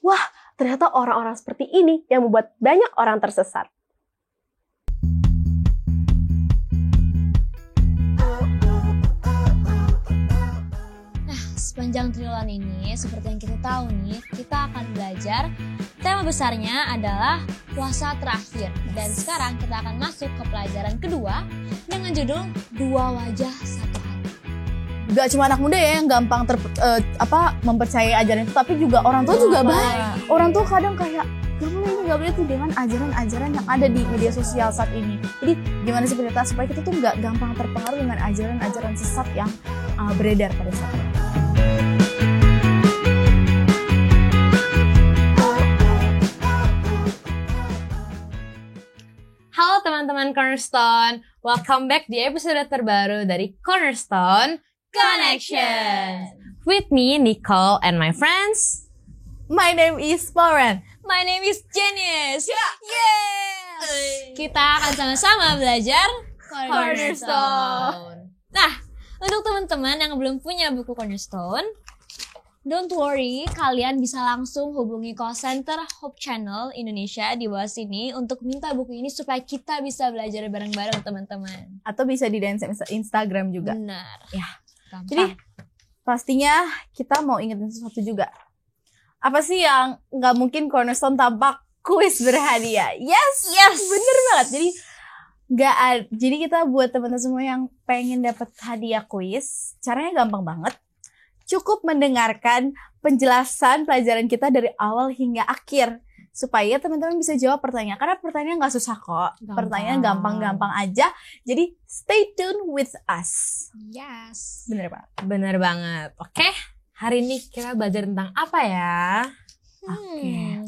wah ternyata orang-orang seperti ini yang membuat banyak orang tersesat. Sepanjang triwulan ini, seperti yang kita tahu nih, kita akan belajar tema besarnya adalah puasa terakhir. Dan sekarang kita akan masuk ke pelajaran kedua dengan judul Dua Wajah Satu Hati. Gak cuma anak muda ya yang gampang mempercayai ajaran itu, tapi juga orang tua juga baik. Orang tua kadang kayak gak boleh tuh dengan ajaran-ajaran yang ada di media sosial saat ini. Jadi gimana sih pendeta supaya kita tuh gak gampang terpengaruh dengan ajaran-ajaran sesat yang beredar pada saat ini. Halo teman-teman Cornerstone, welcome back di episode terbaru dari Cornerstone Connection. With me, Nicole, and my friends. My name is Lauren. My name is Janice. Yes. Kita akan sama-sama belajar Cornerstone. Nah, untuk teman-teman yang belum punya buku Cornerstone, don't worry, kalian bisa langsung hubungi call center Hope Channel Indonesia di bawah sini untuk minta buku ini supaya kita bisa belajar bareng-bareng teman-teman. Atau bisa di DM Instagram juga. Benar. Ya. Gampang. Jadi pastinya kita mau ingetin sesuatu juga. Apa sih yang nggak mungkin Cornerstone tanpa kuis berhadiah? Yes. Bener banget. Jadi kita buat teman-teman semua yang pengen dapat hadiah kuis, caranya gampang banget. Cukup mendengarkan penjelasan pelajaran kita dari awal hingga akhir supaya teman-teman bisa jawab pertanyaan. Karena pertanyaan nggak susah kok, pertanyaan gampang-gampang aja. Jadi stay tune with us. Yes. Bener banget. Oke, hari ini kita belajar tentang apa ya? Oke.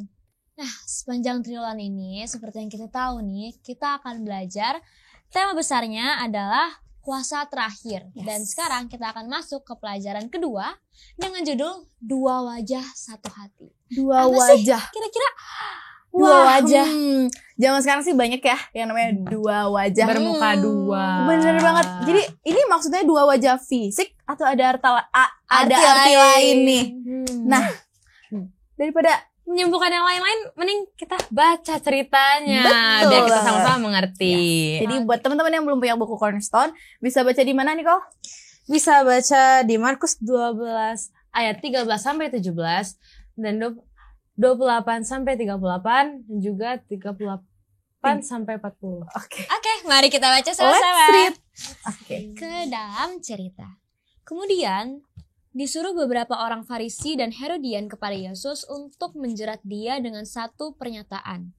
Nah, sepanjang triwulan ini, seperti yang kita tahu nih, kita akan belajar tema besarnya adalah puasa terakhir. Yes. Dan sekarang kita akan masuk ke pelajaran kedua dengan judul Dua Wajah Satu Hati. Dua Apa wajah. Sih? Kira-kira Dua wajah. Zaman sekarang sih banyak ya yang namanya dua wajah. Bermuka dua. Bener banget. Jadi ini maksudnya dua wajah fisik atau ada arti lain nih. Nah, daripada Menyembuhkan yang lain-lain, mending kita baca ceritanya. Betul. Biar kita sama-sama mengerti. Jadi buat teman-teman yang belum punya buku Cornerstone, bisa baca di mana nih, Nicole? Bisa baca di Markus 12 ayat 13 sampai 17 dan 28 sampai 38 dan juga 38 sampai 40. Oke. Oke, mari kita baca sama-sama. Let's read. Oke. Ke dalam cerita. Kemudian disuruh beberapa orang Farisi dan Herodian kepada Yesus untuk menjerat dia dengan satu pernyataan.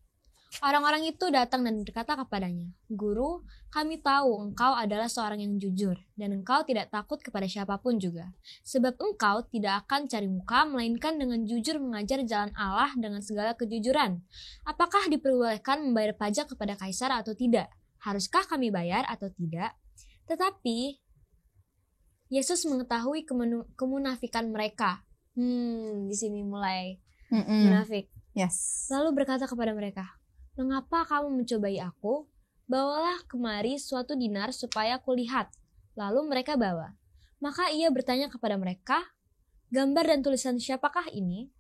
Orang-orang itu datang dan berkata kepadanya, "Guru, kami tahu engkau adalah seorang yang jujur, dan engkau tidak takut kepada siapapun juga. Sebab engkau tidak akan cari muka, melainkan dengan jujur mengajar jalan Allah dengan segala kejujuran. Apakah diperbolehkan membayar pajak kepada Kaisar atau tidak? Haruskah kami bayar atau tidak?" Tetapi Yesus mengetahui kemunafikan mereka. Di sini mulai munafik. Yes. Lalu berkata kepada mereka, "Mengapa kamu mencobai aku? Bawalah kemari suatu dinar supaya aku lihat." Lalu mereka bawa. Maka ia bertanya kepada mereka, "Gambar dan tulisan siapakah ini?"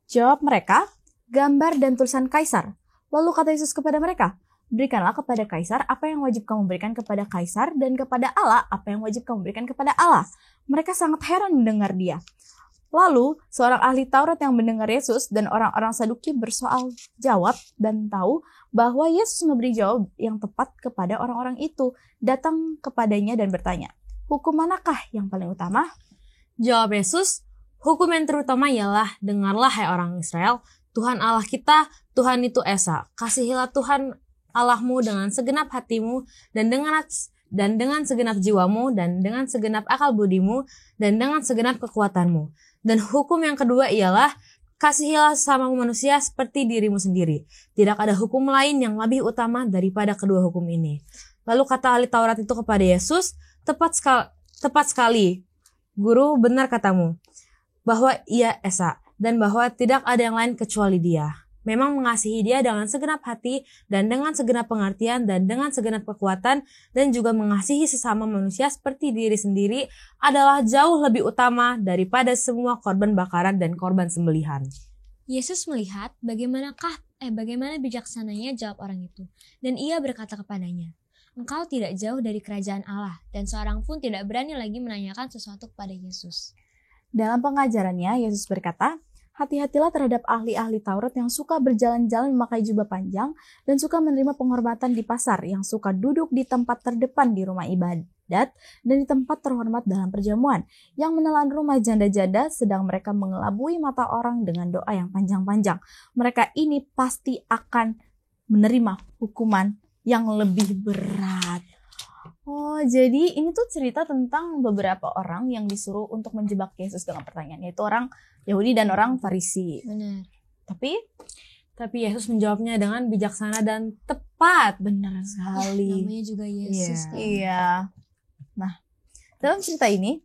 Jawab mereka, "Gambar dan tulisan Kaisar." Lalu kata Yesus kepada mereka, "Berikanlah kepada Kaisar apa yang wajib kamu berikan kepada Kaisar, dan kepada Allah apa yang wajib kamu berikan kepada Allah." Mereka sangat heran mendengar dia. Lalu seorang ahli Taurat yang mendengar Yesus dan orang-orang Saduki bersoal jawab dan tahu bahwa Yesus memberi jawab yang tepat kepada orang-orang itu, datang kepadanya dan bertanya, "Hukum manakah yang paling utama?" Jawab Yesus, "Hukum yang terutama ialah, dengarlah hai orang Israel, Tuhan Allah kita, Tuhan itu Esa. Kasihilah Tuhan Allahmu dengan segenap hatimu dan dengan segenap jiwamu dan dengan segenap akal budimu dan dengan segenap kekuatanmu. Dan hukum yang kedua ialah kasihilah sesama manusia seperti dirimu sendiri. Tidak ada hukum lain yang lebih utama daripada kedua hukum ini." Lalu kata ahli Taurat itu kepada Yesus, tepat sekali, Guru, benar katamu, bahwa ia Esa dan bahwa tidak ada yang lain kecuali dia." memang mengasihi Dia dengan segenap hati dan dengan segenap pengertian dan dengan segenap kekuatan dan juga mengasihi sesama manusia seperti diri sendiri adalah jauh lebih utama daripada semua korban bakaran dan korban sembelihan. Yesus melihat bagaimana bijaksananya jawab orang itu. Dan ia berkata kepadanya, "Engkau tidak jauh dari kerajaan Allah." Dan seorang pun tidak berani lagi menanyakan sesuatu kepada Yesus. Dalam pengajarannya, Yesus berkata, hati-hatilah terhadap ahli-ahli Taurat yang suka berjalan-jalan memakai jubah panjang dan suka menerima penghormatan di pasar, yang suka duduk di tempat terdepan di rumah ibadat dan di tempat terhormat dalam perjamuan, yang menelan rumah janda-janda sedang mereka mengelabui mata orang dengan doa yang panjang-panjang. Mereka ini pasti akan menerima hukuman yang lebih berat. Oh, jadi ini tuh cerita tentang beberapa orang yang disuruh untuk menjebak Yesus dengan pertanyaan, yaitu orang Yahudi dan orang Farisi. Benar. Tapi Yesus menjawabnya dengan bijaksana dan tepat. benar sekali. Namanya juga Yesus. kan? Iya. Nah, dalam cerita ini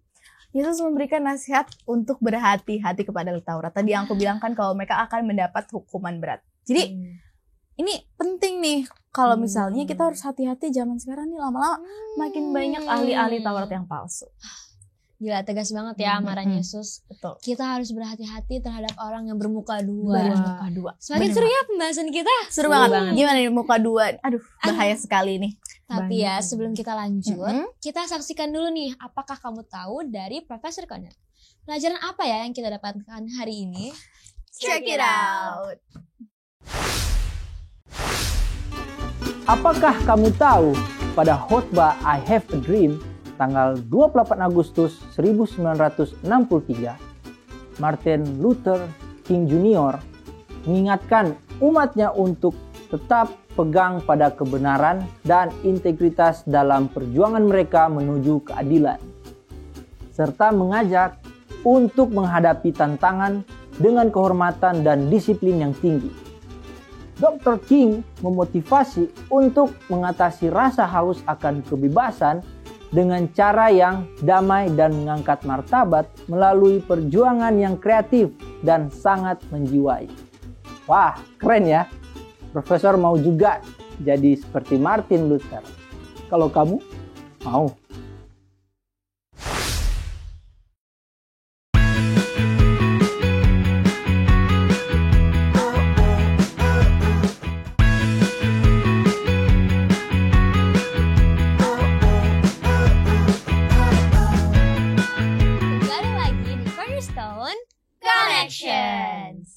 Yesus memberikan nasihat untuk berhati-hati kepada ahli Taurat. Tadi yang aku bilang kan kalau mereka akan mendapat hukuman berat. Jadi ini penting nih, kalau misalnya kita harus hati-hati zaman sekarang nih, lama-lama makin banyak ahli-ahli Taurat yang palsu. Gila, tegas banget ya amaran Yesus. Betul. Kita harus berhati-hati terhadap orang yang bermuka dua. Bermuka dua. Semakin seru ya pembahasan kita. Seru banget. Gimana nih muka dua? Aduh, bahaya sekali nih. Tapi ya sebelum kita lanjut, kita saksikan dulu nih apakah kamu tahu dari Profesor Corner. Pelajaran apa ya yang kita dapatkan hari ini? Check it out. Apakah kamu tahu pada khotbah I Have a Dream tanggal 28 Agustus 1963, Martin Luther King Jr. mengingatkan umatnya untuk tetap pegang pada kebenaran dan integritas dalam perjuangan mereka menuju keadilan, serta mengajak untuk menghadapi tantangan dengan kehormatan dan disiplin yang tinggi. Dr. King memotivasi untuk mengatasi rasa haus akan kebebasan dengan cara yang damai dan mengangkat martabat melalui perjuangan yang kreatif dan sangat menjiwai. Wah, keren ya. Profesor mau juga jadi seperti Martin Luther. Kalau kamu mau?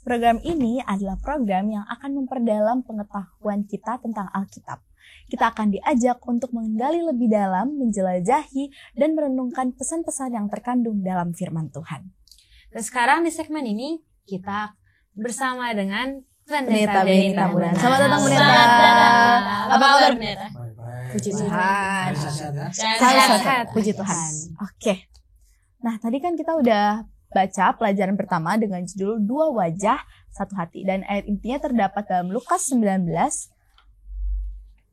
Program ini adalah program yang akan memperdalam pengetahuan kita tentang Alkitab. Kita akan diajak untuk menggali lebih dalam, menjelajahi, dan merenungkan pesan-pesan yang terkandung dalam firman Tuhan. Dan sekarang di segmen ini kita bersama dengan Pendeta Benita Mudan. Selamat datang Pendeta. Apa kabar Pendeta? Puji Tuhan. Sehat. Puji Tuhan. Oke. Nah, tadi kan kita udah baca pelajaran pertama dengan judul Dua Wajah, Satu Hati. Dan ayat intinya terdapat dalam Lukas 19,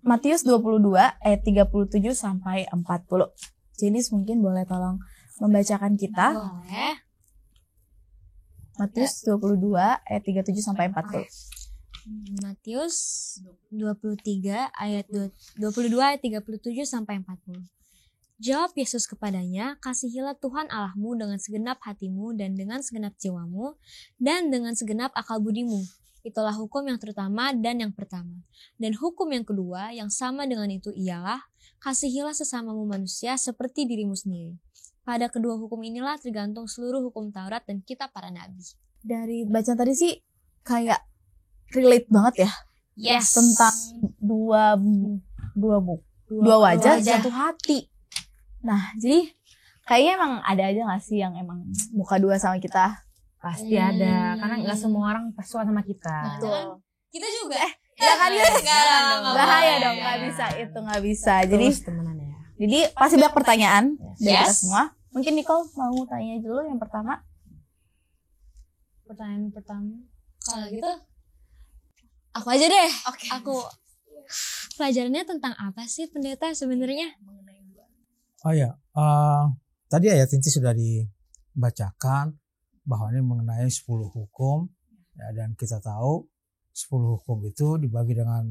Matius 22, ayat 37 sampai 40. Jenis mungkin boleh tolong membacakan kita. Boleh. Matius 22, ayat 37 sampai 40. Matius 22 ayat 37 sampai 40. Jawab Yesus kepadanya, kasihilah Tuhan Allahmu dengan segenap hatimu dan dengan segenap jiwamu dan dengan segenap akal budimu. Itulah hukum yang terutama dan yang pertama. Dan hukum yang kedua yang sama dengan itu ialah, kasihilah sesamamu manusia seperti dirimu sendiri. Pada kedua hukum inilah tergantung seluruh hukum Taurat dan kitab para nabi. Dari bacaan tadi sih kayak relate banget ya. Yes. Tentang dua wajah, satu hati. Nah, jadi kayaknya emang ada aja gak sih yang emang muka dua sama kita? pasti ada, karena nggak semua orang suka sama kita. Betul. Kita juga. Jangan bahaya dong, ya. nggak bisa itu nggak bisa. Jadi Terus temenan ya. Jadi pasti banyak pertanyaan dari kita Yes. semua. Mungkin Nicole mau tanya dulu yang pertama. Pertanyaan pertama. Kalau gitu, aku aja deh. Aku pelajarannya tentang apa sih pendeta sebenarnya? Oh ya, tadi ayat inti sudah dibacakan bahwa ini mengenai 10 hukum ya, dan kita tahu 10 hukum itu dibagi dengan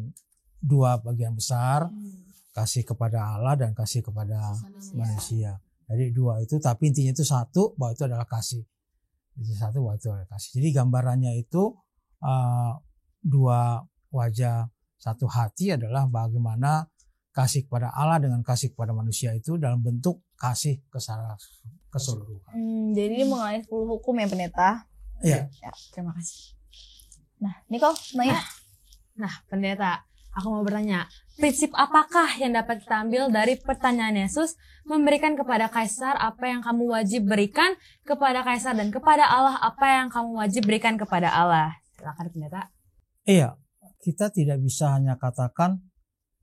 2 bagian besar, kasih kepada Allah dan kasih kepada manusia. Jadi 2 itu, tapi intinya itu satu, bahwa itu adalah kasih. Jadi satu, bahwa itu adalah kasih. Jadi gambarannya itu 2 wajah satu hati adalah bagaimana kasih kepada Allah dengan kasih kepada manusia itu dalam bentuk kasih keseluruhan. Jadi mengenai 10 hukum ya pendeta. Iya. Ya, terima kasih. Nah, Niko, nanya. Nah, pendeta, aku mau bertanya, prinsip apakah yang dapat kita ambil dari pertanyaan Yesus, memberikan kepada Kaisar apa yang kamu wajib berikan kepada Kaisar dan kepada Allah apa yang kamu wajib berikan kepada Allah? Silakan pendeta. Iya, kita tidak bisa hanya katakan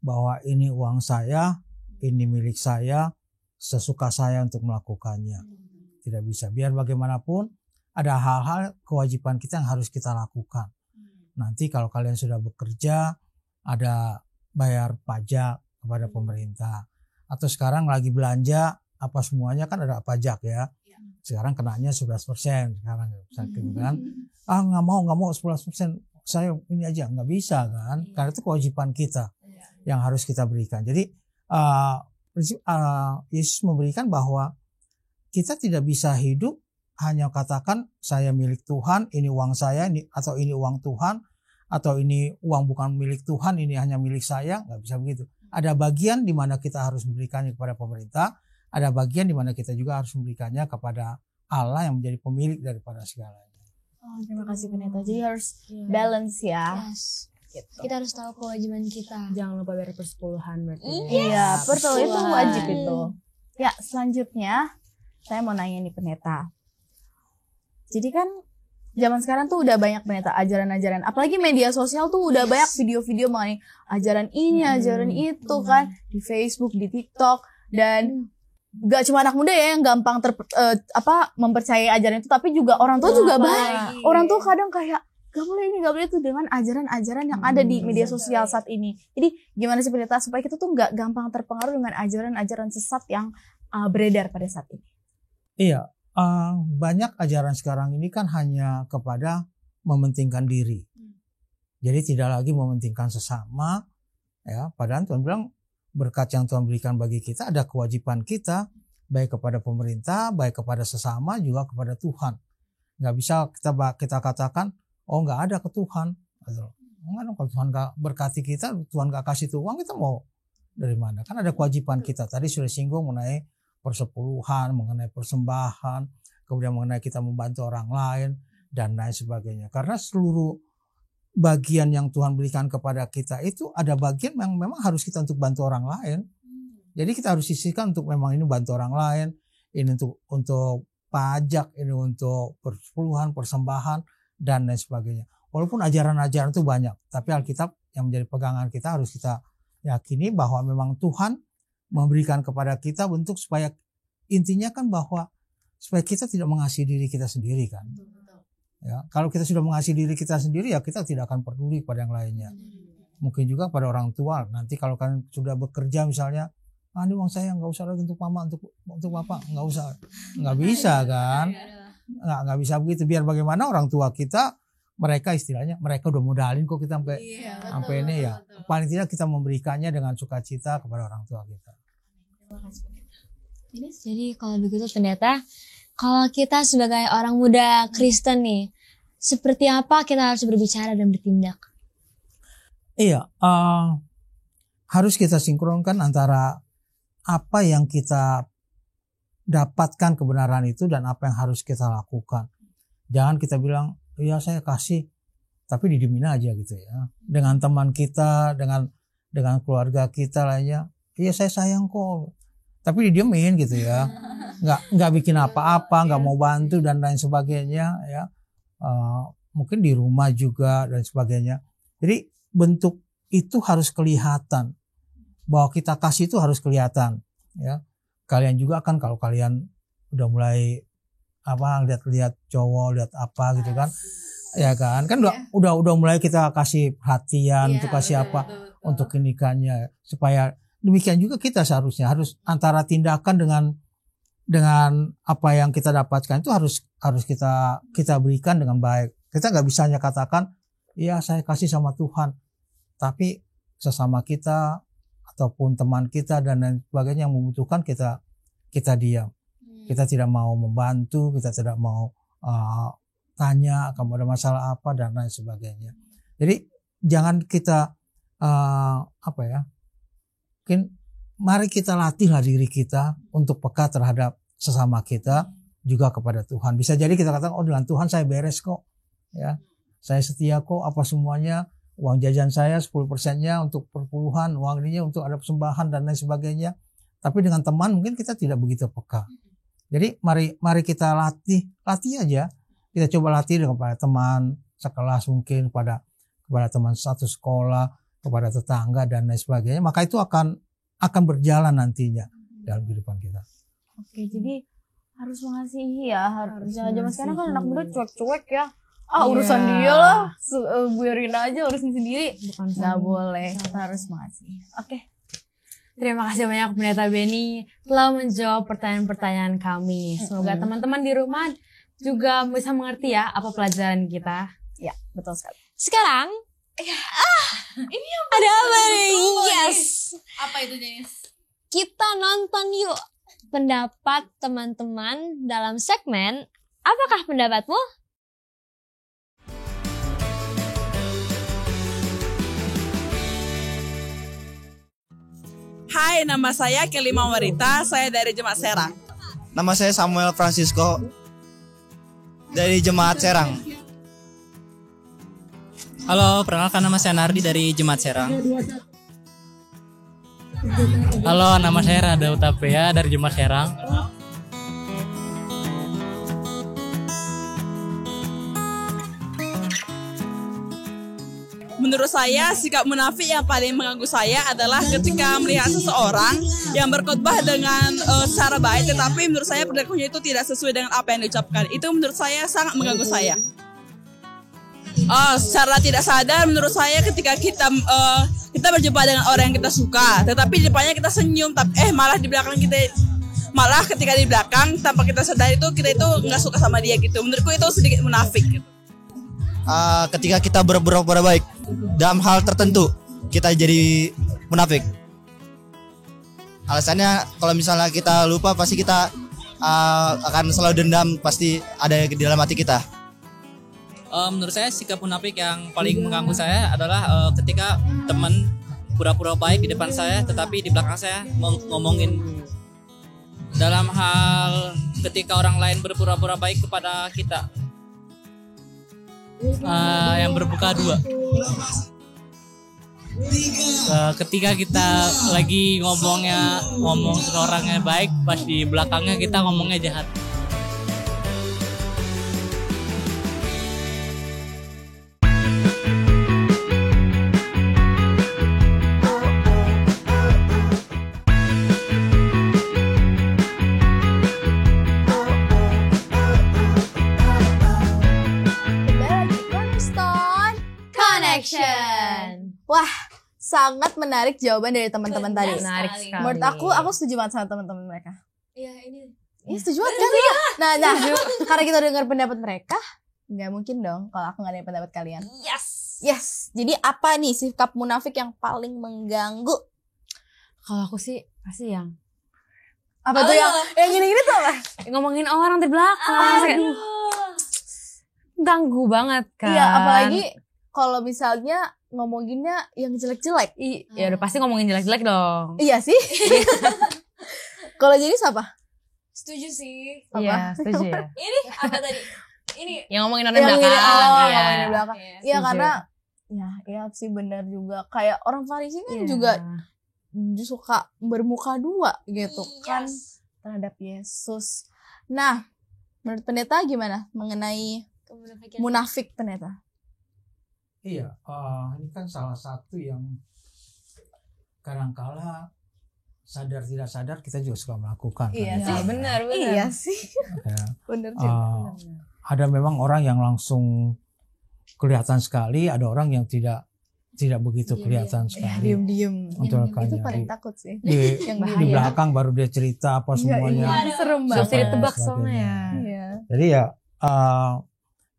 bahwa ini uang saya, ini milik saya, sesuka saya untuk melakukannya. Tidak bisa. Biar bagaimanapun, ada hal-hal kewajiban kita yang harus kita lakukan. Nanti kalau kalian sudah bekerja, ada bayar pajak kepada pemerintah. Atau sekarang lagi belanja, apa semuanya kan ada pajak ya. Sekarang kenanya 11%. Sekarang kan, nggak mau 11%. Saya ini aja, nggak bisa kan. Karena itu kewajiban kita yang harus kita berikan. Jadi Yesus memberikan bahwa kita tidak bisa hidup hanya katakan saya milik Tuhan, ini uang saya, atau ini uang Tuhan, atau ini uang bukan milik Tuhan, ini hanya milik saya. Nggak bisa begitu. Ada bagian di mana kita harus memberikannya kepada pemerintah, ada bagian di mana kita juga harus memberikannya kepada Allah yang menjadi pemilik daripada segalanya. Oh, terima kasih pendeta. Jadi harus balance ya. Yes. Gitu. Kita harus tahu kewajiban kita. Jangan lupa bayar persepuluhan berarti. Iya, betul, itu wajib itu. Ya, selanjutnya saya mau nanya nih pendeta. Jadi kan zaman sekarang tuh udah banyak pendeta ajaran-ajaran, apalagi media sosial tuh udah banyak video-video mengenai ajaran ini, ajaran itu kan di Facebook, di TikTok, dan gak cuma anak muda ya yang gampang mempercayai ajaran itu, tapi juga orang tua juga banyak. Orang tua kadang kayak gak boleh ini, gak boleh itu dengan ajaran-ajaran yang ada di media sosial saat ini. Jadi gimana sih pendeta supaya kita tuh gak gampang terpengaruh dengan ajaran-ajaran sesat yang beredar pada saat ini? Iya. Banyak ajaran sekarang ini kan hanya kepada mementingkan diri. Jadi tidak lagi mementingkan sesama. Ya, padahal Tuhan bilang berkat yang Tuhan berikan bagi kita ada kewajiban kita baik kepada pemerintah, baik kepada sesama, juga kepada Tuhan. Nggak bisa kita katakan, oh nggak ada ke Tuhan. Enggak, kalau Tuhan nggak berkati kita, Tuhan nggak kasih tuh uang, kita mau dari mana? Kan ada kewajiban kita. Tadi sudah singgung mengenai persepuluhan, mengenai persembahan, kemudian mengenai kita membantu orang lain, dan lain sebagainya. Karena seluruh bagian yang Tuhan berikan kepada kita itu ada bagian yang memang harus kita untuk bantu orang lain. Jadi kita harus sisihkan untuk memang ini bantu orang lain, ini untuk pajak, ini untuk persepuluhan, persembahan, dan lain sebagainya. Walaupun ajaran-ajaran itu banyak, tapi Alkitab yang menjadi pegangan kita harus kita yakini bahwa memang Tuhan memberikan kepada kita bentuk supaya intinya kan bahwa supaya kita tidak mengasihi diri kita sendiri kan. Ya, kalau kita sudah mengasihi diri kita sendiri ya kita tidak akan peduli pada yang lainnya. Mungkin juga pada orang tua. Nanti kalau kalian sudah bekerja misalnya, ini uang saya nggak usah lagi untuk mama, untuk bapak, nggak usah, nggak bisa kan? Nggak bisa begitu. Biar bagaimana orang tua kita, mereka istilahnya mereka udah modalin kok kita sampai ini ya. Paling tidak kita memberikannya dengan sukacita kepada orang tua kita. Jadi kalau begitu pendeta, kalau kita sebagai orang muda Kristen nih, seperti apa kita harus berbicara dan bertindak? Iya, harus kita sinkronkan antara apa yang kita dapatkan kebenaran itu dan apa yang harus kita lakukan. Jangan kita bilang, iya saya kasih, tapi didiemin aja gitu ya. Dengan teman kita, dengan keluarga kita lainnya, iya saya sayang kok, tapi didiemin gitu ya. Nggak bikin apa-apa, nggak mau bantu dan lain sebagainya ya. Mungkin di rumah juga dan sebagainya. Jadi bentuk itu harus kelihatan, bahwa kita kasih itu harus kelihatan ya. Kalian juga kan kalau kalian udah mulai lihat cowok, lihat apa gitu kan, ya kan udah mulai kita kasih perhatian untuk kasih apa untuk kenikahannya, supaya demikian juga kita seharusnya harus antara tindakan dengan apa yang kita dapatkan itu harus kita berikan dengan baik. Kita nggak bisa hanya katakan ya saya kasih sama Tuhan, tapi sesama kita ataupun teman kita dan lain sebagainya yang membutuhkan kita diam. Kita tidak mau membantu, kita tidak mau tanya kamu ada masalah apa dan lain sebagainya. Jadi jangan kita mungkin mari kita latihlah diri kita untuk peka terhadap sesama kita, juga kepada Tuhan. Bisa jadi kita katakan, oh dengan Tuhan saya beres kok, ya, saya setia kok, apa semuanya, uang jajan saya 10%-nya untuk perpuluhan, uang ininya untuk ada persembahan dan lain sebagainya. Tapi dengan teman mungkin kita tidak begitu peka. Jadi mari kita latih aja. Kita coba latih kepada teman sekelas, mungkin kepada teman satu sekolah, kepada tetangga dan lain sebagainya. Maka itu akan berjalan nantinya dalam kehidupan kita. Oke, jadi harus mengasihi ya. Jangan sekarang kan anak muda cuek-cuek ya. Urusan dia lah, biarin aja urusin sendiri. Nggak boleh, kita harus mengasihi. Oke. Terima kasih banyak Pendeta Benny telah menjawab pertanyaan-pertanyaan kami. Semoga teman-teman di rumah juga bisa mengerti ya apa pelajaran kita. Ya, betul sekali. Sekarang Ini yang ada apa nih? Yes. apa itu Jenis? Kita nonton yuk pendapat teman-teman dalam segmen Apakah Pendapatmu? Hai, nama saya Kelly Mawarita, saya dari Jemaat Serang. Nama saya Samuel Francisco dari Jemaat Serang. Halo, perkenalkan nama saya Nardi dari Jemaat Serang. Halo, nama saya Rada Utapea dari Jemaat Serang. Menurut saya, sikap munafik yang paling mengganggu saya adalah ketika melihat seseorang yang berkhotbah dengan secara baik, tetapi menurut saya pendakwaannya itu tidak sesuai dengan apa yang diucapkan. Itu menurut saya sangat mengganggu saya. Secara tidak sadar, menurut saya ketika kita berjumpa dengan orang yang kita suka, tetapi di depannya kita senyum, malah di belakang ketika di belakang tanpa kita sadar kita itu nggak suka sama dia gitu. Menurutku itu sedikit munafik. Gitu. Ketika kita berpura-pura baik dalam hal tertentu, kita jadi munafik. Alasannya kalau misalnya kita lupa, pasti kita akan selalu dendam, pasti ada di dalam hati kita. Menurut saya sikap munafik yang paling mengganggu saya adalah ketika teman pura-pura baik di depan saya, tetapi di belakang saya ngomongin dalam hal ketika orang lain berpura-pura baik kepada kita. Yang berbuka dua. Ketika kita lagi ngomong ke orangnya baik, pas di belakangnya kita ngomongnya jahat. Wah, sangat menarik jawaban dari teman-teman tadi. Menarik sekali. Menurut aku setuju banget sama teman-teman mereka. Iya, ini. Iya, setuju banget kan? Nah, karena kita dengar pendapat mereka, nggak mungkin dong kalau aku nggak ada pendapat kalian. Yes. Jadi apa nih sikap munafik yang paling mengganggu? Kalau aku sih pasti yang Apa tuh yang gini-gini tuh apa? ngomongin orang di belakang. Ganggu banget kan. Iya, apalagi kalau misalnya ngomonginnya yang jelek-jelek. Ya udah pasti ngomongin jelek-jelek dong. Iya sih. Kalau jadi siapa? Setuju sih. Iya, setuju ya. Ini apa tadi? Ini Yang ngomongin orang di Yang belakang. ngomongin di belakang. Iya, setuju. karena ya sih benar juga. Kayak orang Farisi kan juga suka bermuka dua gitu kan terhadap Yesus. Nah, menurut pendeta gimana mengenai munafik pendeta? Iya, ini kan salah satu yang kadang-kala sadar tidak sadar kita juga suka melakukan. Iya kan? sih, benar. Iya sih. Ya. Benar juga. Ada memang orang yang langsung kelihatan sekali, ada orang yang tidak begitu kelihatan sekali. Diem-diem. Untuk Itu rekannya. paling takut sih. Di belakang baru dia cerita apa semuanya. Iya, serem banget. Pasti ditebak sebagainya. soalnya ya. Iya. Jadi ya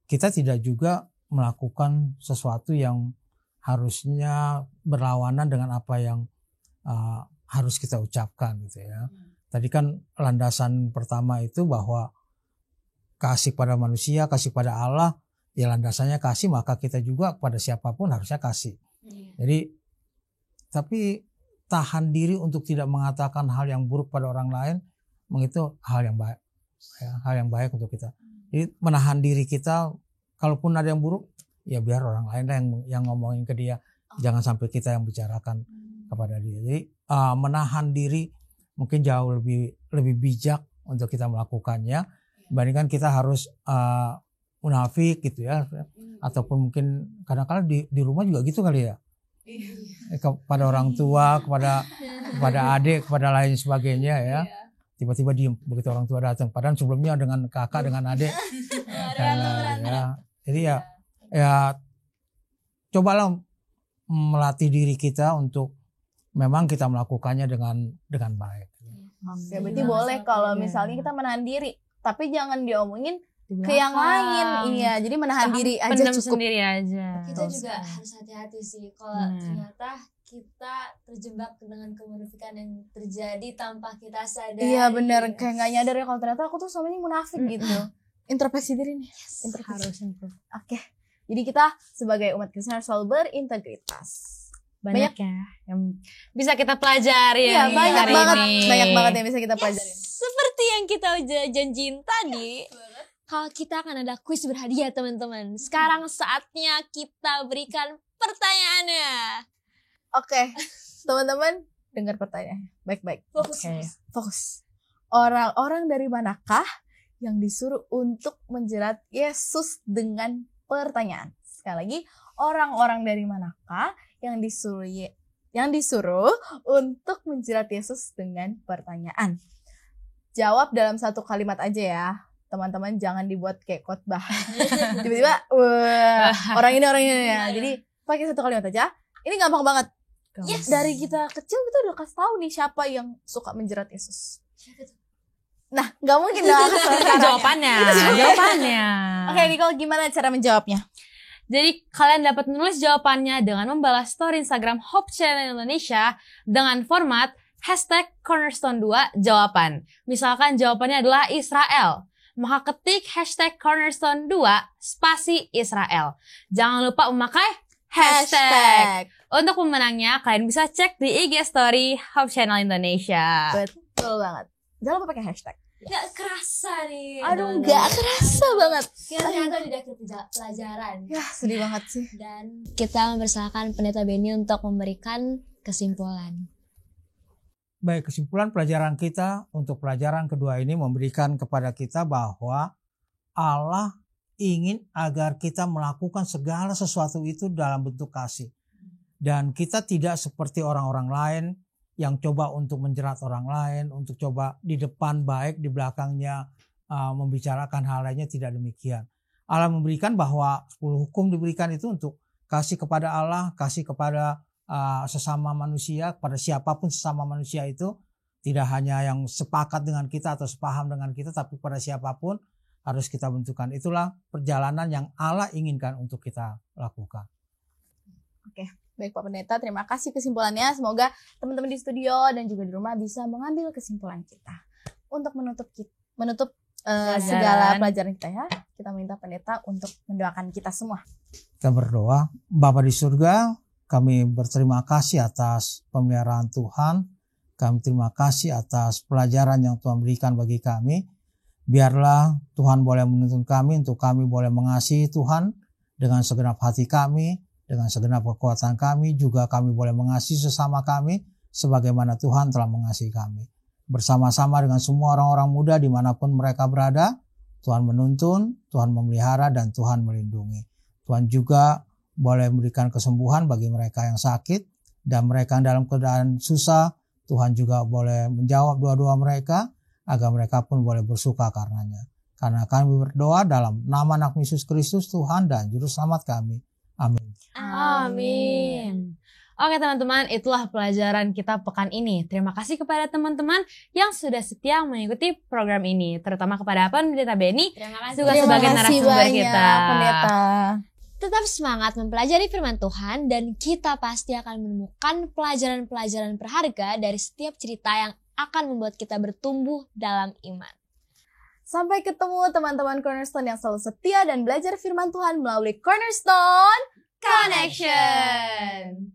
kita tidak juga melakukan sesuatu yang harusnya berlawanan dengan apa yang harus kita ucapkan gitu ya. Tadi kan landasan pertama itu bahwa kasih pada manusia, kasih pada Allah, ya landasannya kasih, maka kita juga pada siapapun harusnya kasih. Jadi tapi tahan diri untuk tidak mengatakan hal yang buruk pada orang lain, itu hal yang baik, ya, hal yang baik untuk kita. Jadi menahan diri kita, kalaupun ada yang buruk, ya biar orang lain yang ngomongin ke dia, jangan sampai kita yang bicarakan kepada dia. Jadi menahan diri mungkin jauh lebih bijak untuk kita melakukannya, dibandingkan kita harus munafik gitu ya, ataupun mungkin kadang-kadang di rumah juga gitu kali ya. Kepada orang tua, kepada adik, kepada lain sebagainya ya. Tiba-tiba diem begitu orang tua datang. Padahal sebelumnya dengan kakak, dengan adik. Ya. Jadi ya cobalah melatih diri kita untuk memang kita melakukannya dengan baik. Oke, berarti boleh kalau misalnya kita menahan diri, tapi jangan diomongin ke yang lain. Iya, jadi menahan diri aja cukup. Sendiri aja. Kita juga harus hati-hati sih kalau ternyata kita terjebak dengan kemunafikan yang terjadi tanpa kita sadari. Iya benar, kayak nggak nyadar ya kalau ternyata aku tuh selama ini munafik gitu. Introspeksi diri nih. Harus improve. Oke, jadi kita sebagai umat Kristen harus selalu berintegritas. Banyak ya yang bisa kita pelajari. Iya, banyak banget yang bisa kita pelajari. Seperti yang kita janjiin tadi. Kalau kita akan ada kuis berhadiah teman-teman. Sekarang saatnya kita berikan pertanyaannya. Oke, teman-teman dengar pertanyaannya baik-baik. Fokus. Orang-orang dari manakah yang disuruh untuk menjerat Yesus dengan pertanyaan? Sekali lagi, orang-orang dari manakah yang disuruh untuk menjerat Yesus dengan pertanyaan? Jawab dalam satu kalimat aja ya. Teman-teman jangan dibuat kayak khotbah. Tiba-tiba orang ini ya. Jadi pakai satu kalimat aja. Ini gampang banget. Yes. Dari kita kecil kita udah kasih tahu nih siapa yang suka menjerat Yesus. Nah, nggak mungkin dong jawabannya. Oke, Nicole, gimana cara menjawabnya? Jadi kalian dapat menulis jawabannya dengan membalas story Instagram Hope Channel Indonesia dengan format #Cornerstone2 jawaban. Misalkan jawabannya adalah Israel, maka ketik #Cornerstone2 spasi Israel. Jangan lupa memakai hashtag. Untuk pemenangnya kalian bisa cek di IG story Hope Channel Indonesia. Betul banget. Jangan lupa pakai hashtag. Gak kerasa nih. Aduh, gak kerasa banget. Kita ternyata di akhir pelajaran. Ya, sedih banget sih. Dan kita mempersilakan Pendeta Benny untuk memberikan kesimpulan. Baik, kesimpulan pelajaran kita untuk pelajaran kedua ini memberikan kepada kita bahwa Allah ingin agar kita melakukan segala sesuatu itu dalam bentuk kasih. Dan kita tidak seperti orang-orang lain yang coba untuk menjerat orang lain, untuk coba di depan baik, di belakangnya membicarakan hal lainnya, tidak demikian. Allah memberikan bahwa 10 hukum diberikan itu untuk kasih kepada Allah, kasih kepada sesama manusia, kepada siapapun sesama manusia itu. Tidak hanya yang sepakat dengan kita atau sepaham dengan kita, tapi pada siapapun harus kita bentukkan. Itulah perjalanan yang Allah inginkan untuk kita lakukan. Oke. Baik Pak Pendeta, terima kasih kesimpulannya. Semoga teman-teman di studio dan juga di rumah bisa mengambil kesimpulan kita. Untuk menutup segala pelajaran kita ya, kita minta Pendeta untuk mendoakan kita semua. Kita berdoa. Bapa di surga, kami berterima kasih atas pemeliharaan Tuhan. Kami terima kasih atas pelajaran yang Tuhan berikan bagi kami. Biarlah Tuhan boleh menuntun kami untuk kami boleh mengasihi Tuhan dengan segenap hati kami, dengan segenap kekuatan kami, juga kami boleh mengasihi sesama kami sebagaimana Tuhan telah mengasihi kami. Bersama-sama dengan semua orang-orang muda dimanapun mereka berada, Tuhan menuntun, Tuhan memelihara, dan Tuhan melindungi. Tuhan juga boleh memberikan kesembuhan bagi mereka yang sakit, dan mereka yang dalam keadaan susah, Tuhan juga boleh menjawab doa-doa mereka, agar mereka pun boleh bersuka karenanya. Karena kami berdoa dalam nama Anak Yesus Kristus, Tuhan dan Juru Selamat kami. Amin. Amin. Oke teman-teman, itulah pelajaran kita pekan ini. Terima kasih kepada teman-teman yang sudah setia mengikuti program ini. Terutama kepada Pendeta Benny, juga sebagai narasumber kita. Pendeta. Tetap Tetap semangat mempelajari firman Tuhan dan kita pasti akan menemukan pelajaran-pelajaran berharga dari setiap cerita yang akan membuat kita bertumbuh dalam iman. Sampai ketemu teman-teman Cornerstone yang selalu setia dan belajar firman Tuhan melalui Cornerstone Connection.